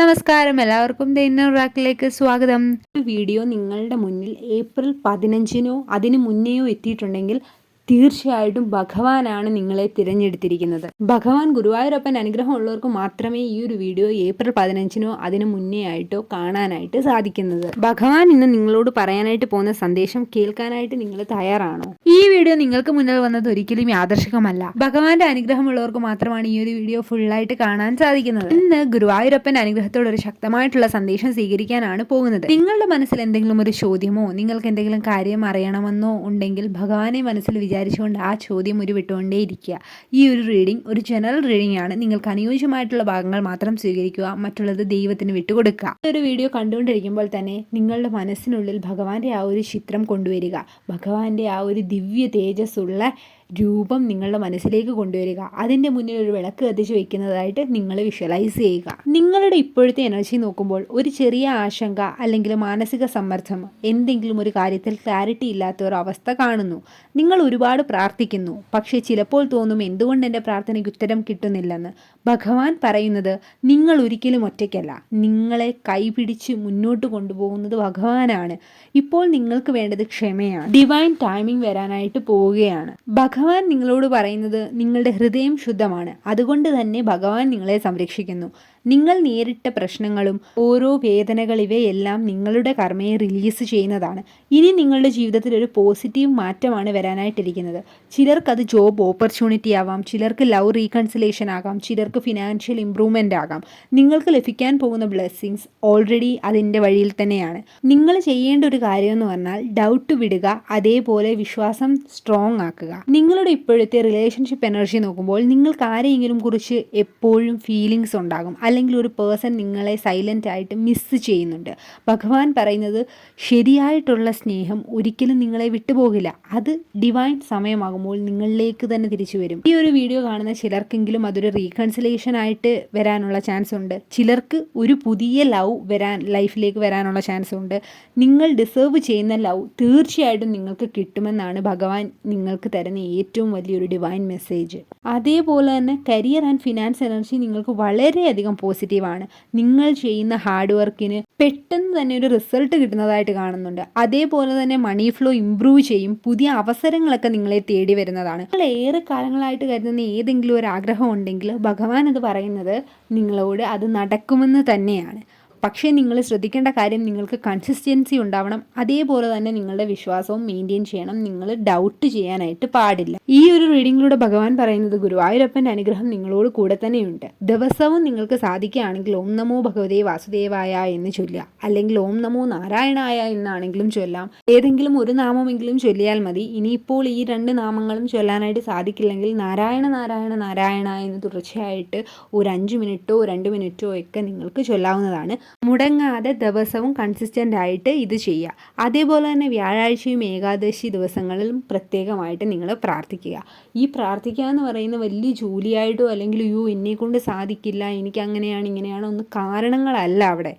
നമസ്കാരം, എല്ലാവർക്കും the inner റാക്കിലേക്ക് സ്വാഗതം. ഈ വീഡിയോ നിങ്ങളുടെ മുന്നിൽ ഏപ്രിൽ 15-നോ അതിനു മുന്നെയോ എത്തിയിട്ടുണ്ടെങ്കിൽ തീർച്ചയായിട്ടും ഭഗവാനാണ് നിങ്ങളെ തിരഞ്ഞെടുത്തിരിക്കുന്നത്. ഭഗവാൻ ഗുരുവായൂരപ്പൻ അനുഗ്രഹം ഉള്ളവർക്ക് മാത്രമേ ഈ ഒരു വീഡിയോ ഏപ്രിൽ 15-നോ അതിനു മുന്നേ ആയിട്ടോ കാണാനായിട്ട് സാധിക്കുന്നത്. ഭഗവാൻ ഇന്ന് നിങ്ങളോട് പറയാനായിട്ട് പോകുന്ന സന്ദേശം കേൾക്കാനായിട്ട് നിങ്ങൾ തയ്യാറാണോ? ഈ വീഡിയോ നിങ്ങൾക്ക് മുന്നിൽ വന്നത് ഒരിക്കലും യാദർശികമല്ല. ഭഗവാന്റെ അനുഗ്രഹമുള്ളവർക്ക് മാത്രമാണ് ഈ ഒരു വീഡിയോ ഫുള്ളായിട്ട് കാണാൻ സാധിക്കുന്നത്. ഇന്ന് ഗുരുവായൂരപ്പൻ അനുഗ്രഹത്തോടെ ഒരു ശക്തമായിട്ടുള്ള സന്ദേശം സ്വീകരിക്കാനാണ് പോകുന്നത്. നിങ്ങളുടെ മനസ്സിൽ എന്തെങ്കിലും ഒരു ചോദ്യമോ നിങ്ങൾക്ക് എന്തെങ്കിലും കാര്യം അറിയണമെന്നോ ഉണ്ടെങ്കിൽ ഭഗവാനെ മനസ്സിൽ വിചാരിച്ചുകൊണ്ട് ആ ചോദ്യം ഉരുവിട്ടുകൊണ്ടേയിരിക്കുക. ഈ ഒരു റീഡിംഗ് ഒരു ജനറൽ റീഡിംഗ് ആണ്. നിങ്ങൾക്ക് അനുയോജ്യമായിട്ടുള്ള ഭാഗങ്ങൾ മാത്രം സ്വീകരിക്കുക, മറ്റുള്ളത് ദൈവത്തിന് വിട്ടുകൊടുക്കുക. ഈ ഒരു വീഡിയോ കണ്ടുകൊണ്ടിരിക്കുമ്പോൾ തന്നെ നിങ്ങളുടെ മനസ്സിനുള്ളിൽ ഭഗവാന്റെ ആ ഒരു ചിത്രം കൊണ്ടുവരിക. ഭഗവാന്റെ ആ ഒരു ദിവ്യ തേജസ്സുള്ള രൂപം നിങ്ങളുടെ മനസ്സിലേക്ക് കൊണ്ടുവരിക. അതിൻ്റെ മുന്നിൽ ഒരു വിളക്ക് കത്തിച്ച് വെക്കുന്നതായിട്ട് നിങ്ങൾ വിഷ്വലൈസ് ചെയ്യുക. നിങ്ങളുടെ ഇപ്പോഴത്തെ എനർജി നോക്കുമ്പോൾ ഒരു ചെറിയ ആശങ്ക അല്ലെങ്കിൽ മാനസിക സമ്മർദ്ദം, എന്തെങ്കിലും ഒരു കാര്യത്തിൽ ക്ലാരിറ്റി ഇല്ലാത്ത ഒരു അവസ്ഥ കാണുന്നു. നിങ്ങൾ ഒരുപാട് പ്രാർത്ഥിക്കുന്നു, പക്ഷേ ചിലപ്പോൾ തോന്നും എന്തുകൊണ്ട് എൻ്റെ പ്രാർത്ഥനയ്ക്ക് ഉത്തരം കിട്ടുന്നില്ലെന്ന്. ഭഗവാൻ പറയുന്നത് നിങ്ങൾ ഒരിക്കലും ഒറ്റയ്ക്കല്ല. നിങ്ങളെ കൈപിടിച്ച് മുന്നോട്ട് കൊണ്ടുപോകുന്നത് ഭഗവാനാണ്. ഇപ്പോൾ നിങ്ങൾക്ക് വേണ്ടത് ക്ഷമയാണ്. ഡിവൈൻ ടൈമിംഗ് വരാനായിട്ട് പോവുകയാണ്. ഭഗവാൻ നിങ്ങളോട് പറയുന്നത് നിങ്ങളുടെ ഹൃദയം ശുദ്ധമാണ്, അതുകൊണ്ട് തന്നെ ഭഗവാൻ നിങ്ങളെ സംരക്ഷിക്കുന്നു. നിങ്ങൾ നേരിട്ട പ്രശ്നങ്ങളും ഓരോ വേദനകൾ ഇവയെല്ലാം നിങ്ങളുടെ കർമ്മയെ റിലീസ് ചെയ്യുന്നതാണ്. ഇനി നിങ്ങളുടെ ജീവിതത്തിൽ ഒരു പോസിറ്റീവ് മാറ്റമാണ് വരാനായിട്ടിരിക്കുന്നത്. ചിലർക്കത് ജോബ് ഓപ്പർച്യൂണിറ്റി ആവാം, ചിലർക്ക് ലവ് റീകൺസിലേഷൻ ആകാം, ചിലർക്ക് ഫിനാൻഷ്യൽ ഇംപ്രൂവ്മെൻ്റ് ആകാം. നിങ്ങൾക്ക് ലഭിക്കാൻ പോകുന്ന ബ്ലെസ്സിങ്സ് ഓൾറെഡി അതിൻ്റെ വഴിയിൽ തന്നെയാണ്. നിങ്ങൾ ചെയ്യേണ്ട ഒരു കാര്യം എന്ന് പറഞ്ഞാൽ ഡൗട്ട് വിടുക, അതേപോലെ വിശ്വാസം സ്ട്രോങ് ആക്കുക. നിങ്ങളുടെ ഇപ്പോഴത്തെ റിലേഷൻഷിപ്പ് എനർജി നോക്കുമ്പോൾ നിങ്ങൾക്ക് ആരെയെങ്കിലും കുറിച്ച് എപ്പോഴും ഫീലിങ്സ് ഉണ്ടാകും, അല്ലെങ്കിൽ ഒരു പേഴ്സൺ നിങ്ങളെ സൈലൻ്റ് ആയിട്ട് മിസ് ചെയ്യുന്നുണ്ട്. ഭഗവാൻ പറയുന്നത് ശരിയായിട്ടുള്ള സ്നേഹം ഒരിക്കലും നിങ്ങളെ വിട്ടുപോകില്ല. അത് ഡിവൈൻ സമയമാകുമ്പോൾ നിങ്ങളിലേക്ക് തന്നെ തിരിച്ചു വരും. ഈ ഒരു വീഡിയോ കാണുന്ന ചിലർക്കെങ്കിലും അതൊരു റീകൺസിലേഷൻ ആയിട്ട് വരാനുള്ള ചാൻസ് ഉണ്ട്. ചിലർക്ക് ഒരു പുതിയ ലവ് ലൈഫിലേക്ക് വരാനുള്ള ചാൻസ് ഉണ്ട്. നിങ്ങൾ ഡിസേർവ് ചെയ്യുന്ന ലവ് തീർച്ചയായിട്ടും നിങ്ങൾക്ക് കിട്ടുമെന്നാണ് ഭഗവാൻ നിങ്ങൾക്ക് തരുന്ന ഏറ്റവും വലിയൊരു ഡിവൈൻ മെസ്സേജ്. അതേപോലെ തന്നെ കരിയർ ആൻഡ് ഫിനാൻസ് എനർജി നിങ്ങൾക്ക് വളരെയധികം പോസിറ്റീവാണ്. നിങ്ങൾ ചെയ്യുന്ന ഹാർഡ് വർക്കിന് പെട്ടെന്ന് തന്നെ ഒരു റിസൾട്ട് കിട്ടുന്നതായിട്ട് കാണുന്നുണ്ട്. അതേപോലെ തന്നെ മണി ഫ്ലോ ഇംപ്രൂവ് ചെയ്യും. പുതിയ അവസരങ്ങളൊക്കെ നിങ്ങളെ തേടി വരുന്നതാണ്. നിങ്ങൾ ഏറെ കാലങ്ങളായിട്ട് കരുതുന്ന ഏതെങ്കിലും ഒരു ആഗ്രഹം ഉണ്ടെങ്കിൽ ഭഗവാൻ അത് പറയുന്നത് നിങ്ങളോട് അത് നടക്കുമെന്ന് തന്നെയാണ്. പക്ഷേ നിങ്ങൾ ശ്രദ്ധിക്കേണ്ട കാര്യം നിങ്ങൾക്ക് കൺസിസ്റ്റൻസി ഉണ്ടാവണം. അതേപോലെ തന്നെ നിങ്ങളുടെ വിശ്വാസവും മെയിൻറ്റെയിൻ ചെയ്യണം. നിങ്ങൾ ഡൗട്ട് ചെയ്യാനായിട്ട് പാടില്ല. ഈ ഒരു റീഡിങ്ങിലൂടെ ഭഗവാൻ പറയുന്നത് ഗുരുവായൂരപ്പൻ്റെ അനുഗ്രഹം നിങ്ങളോട് കൂടെ തന്നെയുണ്ട്. ദിവസവും നിങ്ങൾക്ക് സാധിക്കുകയാണെങ്കിൽ ഓം നമോ ഭഗവതേ വാസുദേവായ എന്ന് ചൊല്ലുക, അല്ലെങ്കിൽ ഓം നമോ നാരായണായ എന്നാണെങ്കിലും ചൊല്ലാം. ഏതെങ്കിലും ഒരു നാമമെങ്കിലും ചൊല്ലിയാൽ മതി. ഇനിയിപ്പോൾ ഈ 2 നാമങ്ങളും ചൊല്ലാനായിട്ട് സാധിക്കില്ലെങ്കിൽ നാരായണ നാരായണ നാരായണ എന്ന് തുടർച്ചയായിട്ട് ഒരു 5 മിനിറ്റോ 2 മിനിറ്റോ ഒക്കെ നിങ്ങൾക്ക് ചൊല്ലാവുന്നതാണ്. മുടങ്ങാതെ ദിവസവും കൺസിസ്റ്റൻ്റ് ആയിട്ട് ഇത് ചെയ്യുക. അതേപോലെ തന്നെ വ്യാഴാഴ്ചയും ഏകാദശി ദിവസങ്ങളിലും പ്രത്യേകമായിട്ട് നിങ്ങൾ പ്രാർത്ഥിക്കുക. ഈ പ്രാർത്ഥിക്കുക എന്ന് പറയുന്ന വലിയ ജോലിയായിട്ടോ അല്ലെങ്കിൽ എന്നെക്കൊണ്ട് സാധിക്കില്ല, എനിക്ക് അങ്ങനെയാണ് ഇങ്ങനെയാണോ ഒന്നും കാരണങ്ങളല്ല അവിടെ.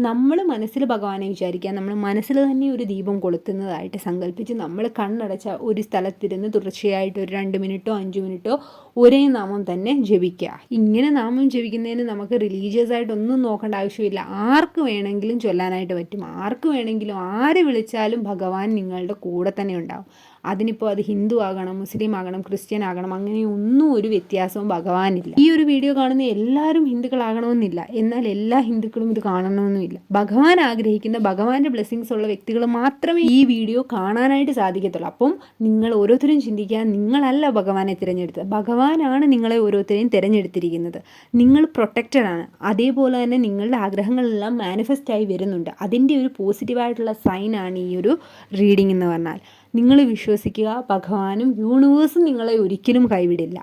നമ്മൾ മനസ്സിൽ ഭഗവാനെ വിചാരിക്കുക. നമ്മൾ മനസ്സിൽ തന്നെ ഒരു ദീപം കൊളുത്തുന്നതായിട്ട് സങ്കല്പിച്ച് നമ്മൾ കണ്ണടച്ച ഒരു സ്ഥലത്തിരുന്ന് തുടർച്ചയായിട്ട് ഒരു 2 മിനിറ്റോ 5 മിനിറ്റോ ഒരേ നാമം തന്നെ ജപിക്കുക. ഇങ്ങനെ നാമം ജപിക്കുന്നതിന് നമുക്ക് റിലീജിയസ് ആയിട്ടൊന്നും നോക്കേണ്ട ആവശ്യമില്ല. ആർക്ക് വേണമെങ്കിലും ചൊല്ലാനായിട്ട് പറ്റും. ആർക്ക് വേണമെങ്കിലും ആര് വിളിച്ചാലും ഭഗവാൻ നിങ്ങളുടെ കൂടെ തന്നെ ഉണ്ടാവും. അതിനിപ്പോൾ അത് ഹിന്ദു ആകണം, മുസ്ലിം ആകണം, ക്രിസ്ത്യൻ ആകണം, അങ്ങനെയൊന്നും ഒരു വ്യത്യാസവും ഭഗവാനില്ല. ഈ ഒരു വീഡിയോ കാണുന്ന എല്ലാവരും ഹിന്ദുക്കളാകണമെന്നില്ല, എന്നാൽ എല്ലാ ഹിന്ദുക്കളും ഇത് കാണണമെന്നുമില്ല. ഭഗവാൻ ആഗ്രഹിക്കുന്ന ഭഗവാന്റെ ബ്ലെസ്സിങ്സ് ഉള്ള വ്യക്തികൾ മാത്രമേ ഈ വീഡിയോ കാണാനായിട്ട് സാധിക്കത്തുള്ളൂ. അപ്പം നിങ്ങൾ ഓരോരുത്തരും ചിന്തിക്കുക, നിങ്ങളല്ല ഭഗവാനെ തിരഞ്ഞെടുത്തത്, ഭഗവാനാണ് നിങ്ങളെ ഓരോരുത്തരെയും തിരഞ്ഞെടുത്തിരിക്കുന്നത്. നിങ്ങൾ പ്രൊട്ടക്റ്റഡ് ആണ്. അതേപോലെ തന്നെ നിങ്ങളുടെ ആഗ്രഹങ്ങളെല്ലാം മാനിഫെസ്റ്റായി വരുന്നുണ്ട്. അതിൻ്റെ ഒരു പോസിറ്റീവായിട്ടുള്ള സൈനാണ് ഈ ഒരു റീഡിംഗ് എന്ന് പറഞ്ഞാൽ. നിങ്ങൾ വിശ്വസിക്കുക, ഭഗവാനും യൂണിവേഴ്സും നിങ്ങളെ ഒരിക്കലും കൈവിടില്ല.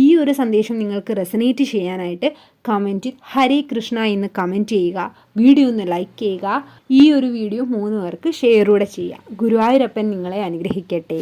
ഈ ഒരു സന്ദേശം നിങ്ങൾക്ക് റെസനേറ്റ് ചെയ്യാനായിട്ട് കമൻറ്റിൽ ഹരേ കൃഷ്ണ എന്ന് കമൻറ്റ് ചെയ്യുക. വീഡിയോ ഒന്ന് ലൈക്ക് ചെയ്യുക. ഈ ഒരു വീഡിയോ 3 പേർക്ക് ഷെയറൂടെ ചെയ്യുക. ഗുരുവായൂരപ്പൻ നിങ്ങളെ അനുഗ്രഹിക്കട്ടെ.